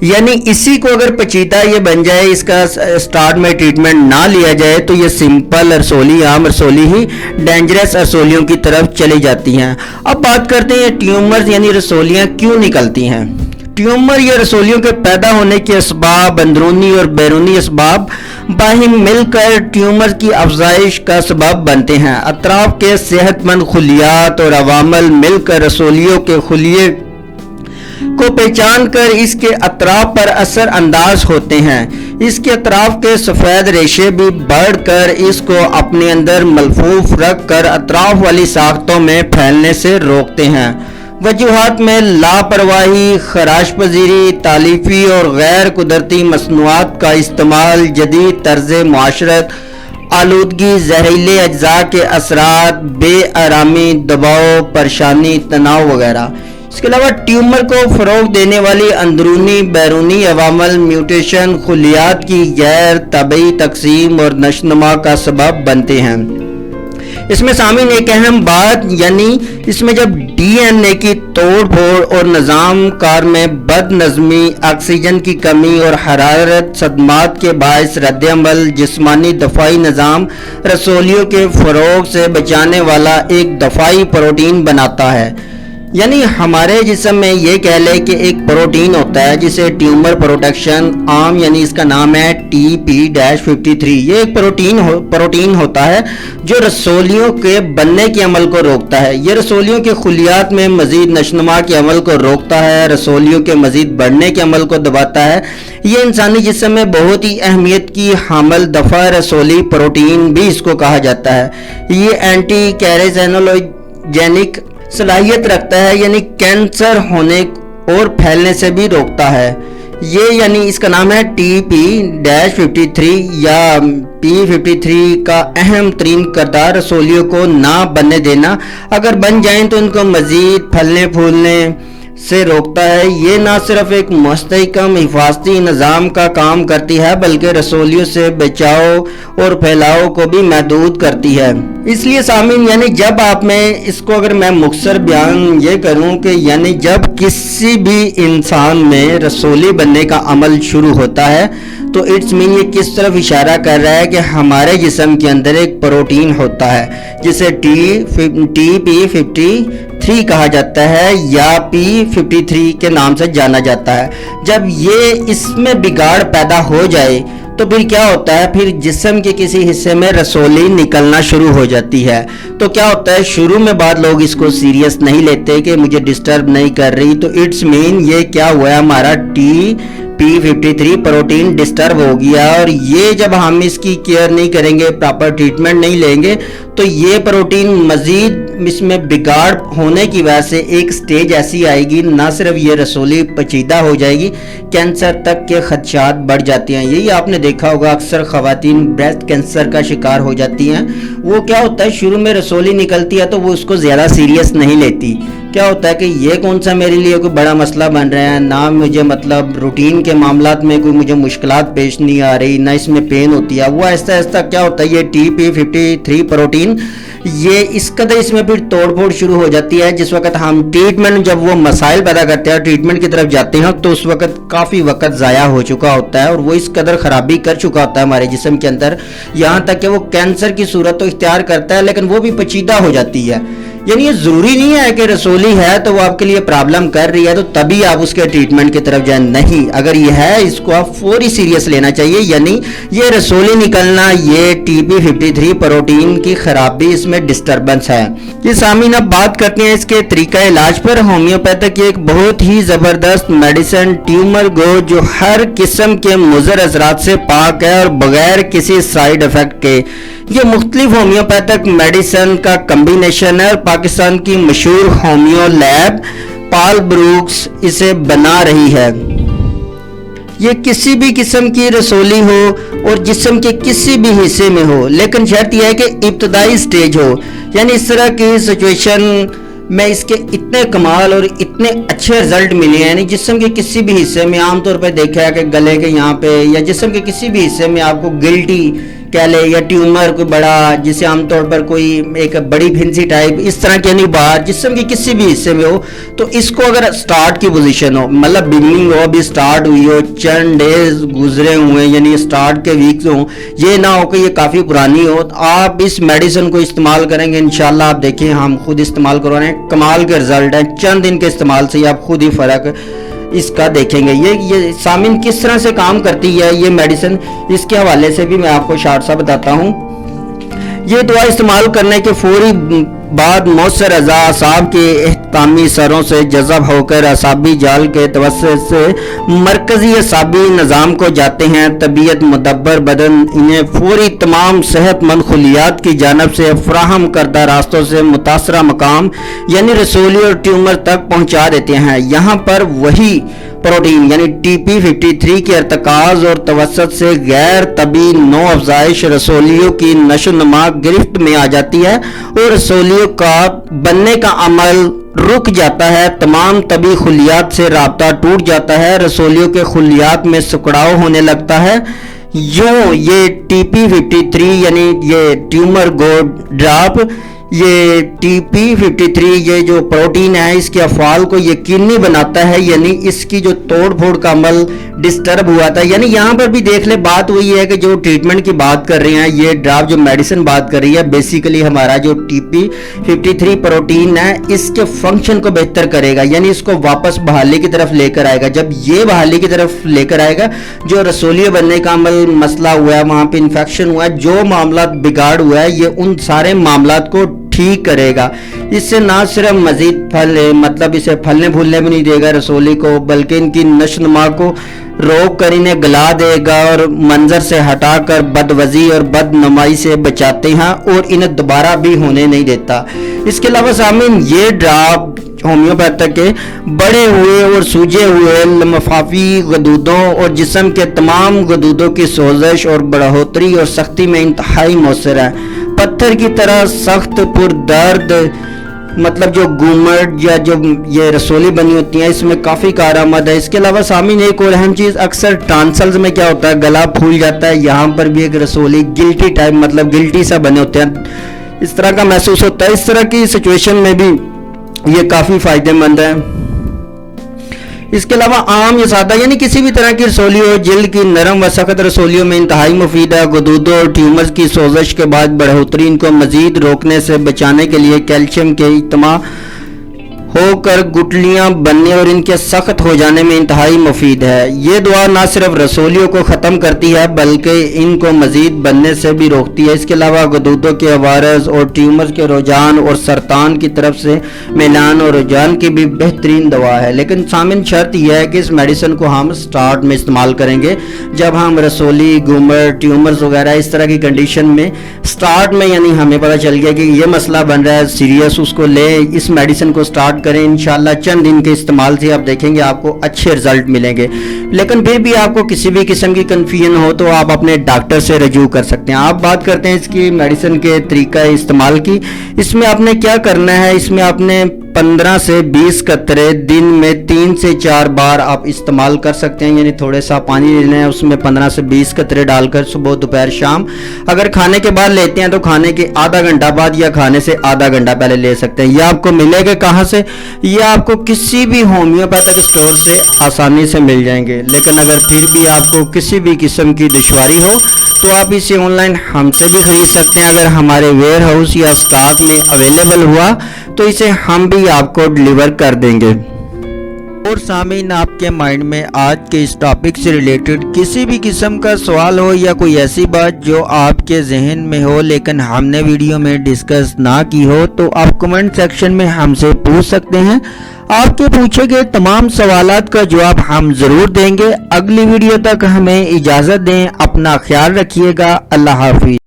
یعنی اسی کو اگر پیچیدہ یہ بن جائے، اس کا سٹارٹ میں ٹریٹمنٹ نہ لیا جائے تو یہ سمپل رسولی، عام رسولی ہی ڈینجرس رسولیوں کی طرف چلی جاتی ہیں۔ اب بات کرتے ہیں ٹیومرز یعنی رسولیاں کیوں نکلتی ہیں۔ ٹیومر یا رسولیوں کے پیدا ہونے کے اسباب، اندرونی اور بیرونی اسباب باہم مل کر ٹیومر کی افزائش کا سبب بنتے ہیں۔ اطراف کے صحت مند خلیات اور عوامل مل کر رسولیوں کے خلیے کو پہچان کر اس کے اطراف پر اثر انداز ہوتے ہیں۔ اس کے اطراف کے سفید ریشے بھی بڑھ کر اس کو اپنے اندر ملفوف رکھ کر اطراف والی ساختوں میں پھیلنے سے روکتے ہیں۔ وجوہات میں لاپرواہی، خراش پذیری، تالیفی اور غیر قدرتی مصنوعات کا استعمال، جدید طرز معاشرت، آلودگی، زہریلے اجزاء کے اثرات، بے آرامی، دباؤ، پریشانی، تناؤ وغیرہ۔ اس کے علاوہ ٹیومر کو فروغ دینے والی اندرونی بیرونی عوامل میوٹیشن، خلیات کی غیر طبیعی تقسیم اور نشوونما کا سبب بنتے ہیں۔ اس میں سامعین ایک اہم بات، یعنی اس میں جب ڈی این اے کی توڑ پھوڑ اور نظام کار میں بد نظمی، آکسیجن کی کمی اور حرارت صدمات کے باعث رد عمل، جسمانی دفاعی نظام رسولیوں کے فروغ سے بچانے والا ایک دفاعی پروٹین بناتا ہے۔ یعنی ہمارے جسم میں یہ کہہ لے کہ ایک پروٹین ہوتا ہے جسے ٹیومر پروٹیکشن آرم، یعنی اس کا نام ہے TP-53۔ یہ ایک پروٹین ہوتا ہے جو رسولیوں کے بننے کے عمل کو روکتا ہے۔ یہ رسولیوں کے خلیات میں مزید نشوونما کے عمل کو روکتا ہے، رسولیوں کے مزید بڑھنے کے عمل کو دباتا ہے۔ یہ انسانی جسم میں بہت ہی اہمیت کی حامل دفع رسولی پروٹین بھی اس کو کہا جاتا ہے۔ یہ اینٹی کیرسینوجینک صلاحیت رکھتا ہے، یعنی کینسر ہونے اور پھیلنے سے بھی روکتا ہے۔ یہ یعنی اس کا نام ہے TP-53 یا P53 کا اہم ترین کردار رسولیوں کو نہ بننے دینا، اگر بن جائیں تو ان کو مزید پھلنے پھولنے سے روکتا ہے۔ یہ نہ صرف ایک مستحکم حفاظتی نظام کا کام کرتی ہے بلکہ رسولیوں سے بچاؤ اور پھیلاؤ کو بھی محدود کرتی ہے۔ اس لیے سامعین، یعنی جب آپ میں اس کو اگر میں مختصر بیان یہ کروں کہ یعنی جب کسی بھی انسان میں رسولی بننے کا عمل شروع ہوتا ہے تو اٹس مین یہ کس طرف اشارہ کر رہا ہے کہ ہمارے جسم کے اندر ایک پروٹین ہوتا ہے جسے TP-53 کہا جاتا ہے یا P53 کے نام سے جانا جاتا ہے۔ جب یہ اس میں بگاڑ پیدا ہو جائے تو پھر کیا ہوتا ہے، پھر جسم کے کسی حصے میں رسولی نکلنا شروع ہو جاتی ہے۔ تو کیا ہوتا ہے، شروع میں بعد لوگ اس کو سیریس نہیں لیتے کہ مجھے ڈسٹرب نہیں کر رہی، تو اٹس مین یہ کیا ہوا ہے، ہمارا TP-53 پروٹین ڈسٹرب ہو گیا، اور یہ جب ہم اس کی کیئر نہیں کریں گے، پراپر ٹریٹمنٹ نہیں لیں گے تو یہ پروٹین مزید اس میں بگاڑ ہونے کی وجہ سے ایک سٹیج ایسی آئے گی، نہ صرف یہ رسولی پیچیدہ ہو جائے گی، کینسر تک کے خدشات بڑھ جاتے ہیں۔ یہی آپ نے دیکھا ہوگا، اکثر خواتین بریسٹ کینسر کا شکار ہو جاتی ہیں۔ وہ کیا ہوتا ہے، شروع میں رسولی نکلتی ہے تو وہ اس کو زیادہ سیریس نہیں لیتی۔ کیا ہوتا ہے کہ یہ کون سا میرے لیے کوئی بڑا مسئلہ بن رہا ہے، نہ مجھے مطلب روٹین کے معاملات میں کوئی مجھے مشکلات پیش نہیں آ رہی، نہ اس میں پین ہوتی ہے۔ وہ آہستہ آہستہ کیا ہوتا ہے، یہ TP-53 پروٹین یہ اس قدر اس میں پھر توڑ پھوڑ شروع ہو جاتی ہے۔ جس وقت ہم ٹریٹمنٹ، جب وہ مسائل پیدا کرتے ہیں ٹریٹمنٹ کی طرف جاتے ہیں تو اس وقت کافی وقت ضائع ہو چکا ہوتا ہے اور وہ اس قدر خرابی کر چکا ہوتا ہے ہمارے جسم کے اندر، یہاں تک کہ وہ کینسر کی صورت تو اختیار کرتا ہے لیکن وہ بھی پیچیدہ ہو جاتی ہے۔ یعنی یہ ضروری نہیں ہے کہ رسولی ہے تو وہ آپ کے لیے پرابلم کر رہی ہے تو تبھی آپ اس کے ٹریٹمنٹ کی طرف جائیں، نہیں، اگر یہ ہے اس کو آپ فوری سیریس لینا چاہیے۔ یعنی یہ رسولی نکلنا، یہ TP-53 پروٹین کی خرابی، اس میں ڈسٹربنس ہے۔ یہ سامعین، اب بات کرتے ہیں اس کے طریقہ علاج پر۔ ہومیوپیتھک ایک بہت ہی زبردست میڈیسن ٹیومر گو جو ہر قسم کے مضر اثرات سے پاک ہے اور بغیر کسی سائیڈ افیکٹ کے۔ یہ مختلف ہومیوپیتھک میڈیسن کا کمبینیشن ہے اور پاکستان کی مشہور ہومیو لیب پال بروکس اسے بنا رہی ہے۔ یہ کسی بھی قسم کی رسولی ہو اور جسم کے کسی بھی حصے میں ہو، لیکن شرط یہ ہے کہ ابتدائی سٹیج ہو۔ یعنی اس طرح کی سچویشن میں اس کے اتنے کمال اور اتنے اچھے رزلٹ ملے ہیں، یعنی جسم کے کسی بھی حصے میں، عام طور پہ دیکھا ہے کہ گلے کے یہاں پہ یا جسم کے کسی بھی حصے میں آپ کو گلٹی کہہ لے یا ٹیومر کوئی بڑا جسے عام طور پر کوئی ایک بڑی پھنسی ٹائپ اس طرح کی یعنی باہر جسم کے کسی بھی حصے میں ہو تو اس کو اگر سٹارٹ کی پوزیشن ہو مطلب بگننگ ہو ابھی سٹارٹ ہوئی ہو چند ڈیز گزرے ہوئے یعنی سٹارٹ کے ویکس ہوں یہ نہ ہو کہ یہ کافی پرانی ہو تو آپ اس میڈیسن کو استعمال کریں گے انشاءاللہ آپ دیکھیں ہم خود استعمال کروا رہے ہیں کمال کے رزلٹ ہیں چند دن کے استعمال سے آپ خود ہی فرق اس کا دیکھیں گے یہ سامن کس طرح سے کام کرتی ہے یہ میڈیسن اس کے حوالے سے بھی میں آپ کو شارٹ سا بتاتا ہوں یہ دوا استعمال کرنے کے فوری بعد مؤثر اعضاء اعصاب کے احتکامی سروں سے جذب ہو کر اعصابی جال کے توسط سے مرکزی اعصابی نظام کو جاتے ہیں طبیعت مدبر بدن انہیں فوری تمام صحت مند خلیات کی جانب سے فراہم کردہ راستوں سے متاثرہ مقام یعنی رسولی اور ٹیومر تک پہنچا دیتے ہیں یہاں پر وہی پروٹین یعنی TP53 کے ارتکاز اور توسط سے غیر طبی نو افزائش رسولیوں کی نشو و نما گرفت میں آ جاتی ہے اور رسولیوں کا بننے کا عمل رک جاتا ہے تمام طبی خلیات سے رابطہ ٹوٹ جاتا ہے رسولیوں کے خلیات میں سکڑاؤ ہونے لگتا ہے یوں یہ TP53 یعنی یہ ٹیومر گوڈ ڈراپ یہ TP53 یہ جو پروٹین ہے اس کے افعال کو یقینی بناتا ہے یعنی اس کی جو توڑ پھوڑ کا عمل ڈسٹرب ہوا تھا یعنی یہاں پر بھی دیکھ لیں بات وہی ہے کہ جو ٹریٹمنٹ کی بات کر رہے ہیں یہ ڈراپ جو میڈیسن بات کر رہی ہے بیسیکلی ہمارا جو TP53 پروٹین ہے اس کے فنکشن کو بہتر کرے گا یعنی اس کو واپس بحالی کی طرف لے کر آئے گا جب یہ بحالی کی طرف لے کر آئے گا جو رسولیہ بننے کا عمل مسئلہ ہوا ہے وہاں پہ انفیکشن ہوا ہے جو معاملات بگاڑ ہوا ہے یہ ان سارے معاملات کو ٹھیک کرے گا اس سے نہ صرف مزید پھل مطلب اسے پھلنے پھولنے بھی نہیں دے گا رسولی کو بلکہ ان کی نشو و نما کو روک کر انہیں گلا دے گا اور منظر سے ہٹا کر بدوزی اور بدنمائی سے بچاتے ہیں اور انہیں دوبارہ بھی ہونے نہیں دیتا اس کے علاوہ سامعین یہ ڈراپ ہومیوپیتھک کے بڑے ہوئے اور سوجے ہوئے لمفاوی غدودوں اور جسم کے تمام غدودوں کی سوزش اور بڑھوتری اور سختی میں انتہائی مؤثر ہے پتھر کی طرح سخت پر درد مطلب جو گومٹ یا جو یہ رسولی بنی ہوتی ہیں اس میں کافی کارآمد ہے اس کے علاوہ سامعین ایک اور اہم چیز اکثر ٹانسلز میں کیا ہوتا ہے گلا پھول جاتا ہے یہاں پر بھی ایک رسولی گلٹی ٹائپ مطلب گلٹی سا بنے ہوتے ہیں اس طرح کا محسوس ہوتا ہے اس طرح کی سچویشن میں بھی یہ کافی فائدہ مند ہے اس کے علاوہ عام یا سادہ یعنی کسی بھی طرح کی رسولی ہو جلد کی نرم و سخت رسولیوں میں انتہائی مفید ہے غدودوں اور ٹیومرز کی سوزش کے بعد بڑھوتری ان کو مزید روکنے سے بچانے کے لیے کیلشیم کے اجتماع ہو کر گٹلیاں بننے اور ان کے سخت ہو جانے میں انتہائی مفید ہے یہ دوا نہ صرف رسولیوں کو ختم کرتی ہے بلکہ ان کو مزید بننے سے بھی روکتی ہے اس کے علاوہ غدودوں کے عوارض اور ٹیومر کے رجحان اور سرطان کی طرف سے میلان اور رجحان کی بھی بہترین دوا ہے لیکن سامن شرط یہ ہے کہ اس میڈیسن کو ہم سٹارٹ میں استعمال کریں گے جب ہم رسولی گومر ٹیومرز وغیرہ اس طرح کی کنڈیشن میں سٹارٹ میں یعنی ہمیں پتہ چل گیا کہ یہ مسئلہ بن رہا ہے سیریس اس کو لے اس میڈیسن کو سٹارٹ کریں انشاءاللہ چند دن کے استعمال سے آپ دیکھیں گے آپ کو اچھے رزلٹ ملیں گے لیکن پھر بھی آپ کو کسی بھی قسم کی کنفیوژن ہو تو آپ اپنے ڈاکٹر سے رجوع کر سکتے ہیں آپ بات کرتے ہیں اس کی میڈیسن کے طریقہ استعمال کی اس میں آپ نے کیا کرنا ہے اس میں آپ نے 15 سے 20 قطرے دن میں 3 سے 4 بار آپ استعمال کر سکتے ہیں یعنی تھوڑے سا پانی لینا ہے اس میں 15 سے 20 قطرے ڈال کر صبح دوپہر شام اگر کھانے کے بعد لیتے ہیں تو کھانے کے آدھا گھنٹہ بعد یا کھانے سے آدھا گھنٹہ پہلے لے سکتے ہیں یہ آپ کو ملے گا کہاں سے یہ آپ کو کسی بھی ہومیوپیتھک اسٹور سے آسانی سے مل جائیں گے لیکن اگر پھر بھی آپ کو کسی بھی قسم کی دشواری ہو تو آپ اسے آن لائن ہم سے بھی خرید سکتے ہیں اگر ہمارے ویئر ہاؤس یا اسٹاک میں اویلیبل ہوا تو اسے ہم بھی آپ کو ڈیلیور کر دیں گے اور سامعین آپ کے مائنڈ میں آج کے اس ٹاپک سے ریلیٹڈ کسی بھی قسم کا سوال ہو یا کوئی ایسی بات جو آپ کے ذہن میں ہو لیکن ہم نے ویڈیو میں ڈسکس نہ کی ہو تو آپ کمنٹ سیکشن میں ہم سے پوچھ سکتے ہیں آپ کے پوچھے گئے تمام سوالات کا جواب ہم ضرور دیں گے اگلی ویڈیو تک ہمیں اجازت دیں اپنا خیال رکھیے گا اللہ حافظ